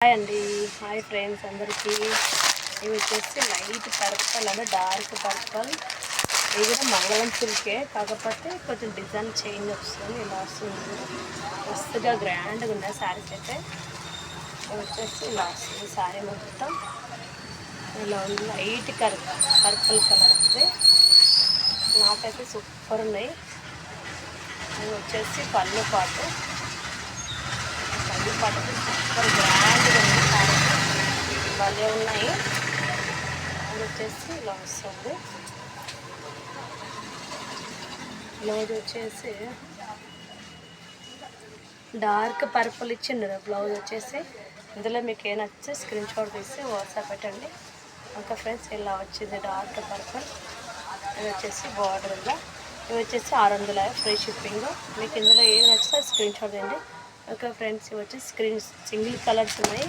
Hi అండి, hi friends అందరికీ. ఇవి వచ్చేసి లైట్ పర్పల్ అంటే డార్క్ పర్పల్. ఇది కూడా మంగళం సిల్కే, కాకపోతే కొంచెం డిజైన్ చేంజ్ వస్తుంది. ఇలా వస్తుంది, మస్తుగా గ్రాండ్గా ఉన్నాయి శారీస్ అయితే. ఇవి వచ్చేసి ఇలా వస్తుంది శారీ మొత్తం. ఇలా ఉంది, లైట్ పర్పుల్ కలర్ వస్తుంది. నాకైతే సూపర్ ఉన్నాయి. ఇవి వచ్చేసి పళ్ళు పాటు సూపర్ గ్రాండ్గా ఉంది శారీ, భలే ఉన్నాయి. అది వచ్చేసి ఇలా వస్తుంది. బ్లౌజ్ వచ్చేసి డార్క్ పర్పుల్ ఇచ్చిండు. బ్లౌజ్ వచ్చేసి ఇందులో మీకు ఏ నచ్చితే స్క్రీన్ షాట్ తీసి వాట్సాప్ పెట్టండి. ఓకే ఫ్రెండ్స్, ఇలా వచ్చింది డార్క్ పర్పుల్. ఇది వచ్చేసి బార్డర్ ఇలా. ఇవి వచ్చేసి 600 ఫ్రీ షిప్పింగ్. మీకు ఇందులో ఏది నచ్చితే స్క్రీన్ షాట్ తీయండి. ఓకే ఫ్రెండ్స్, ఇవి వచ్చి సింగిల్ కలర్స్ ఉన్నాయి.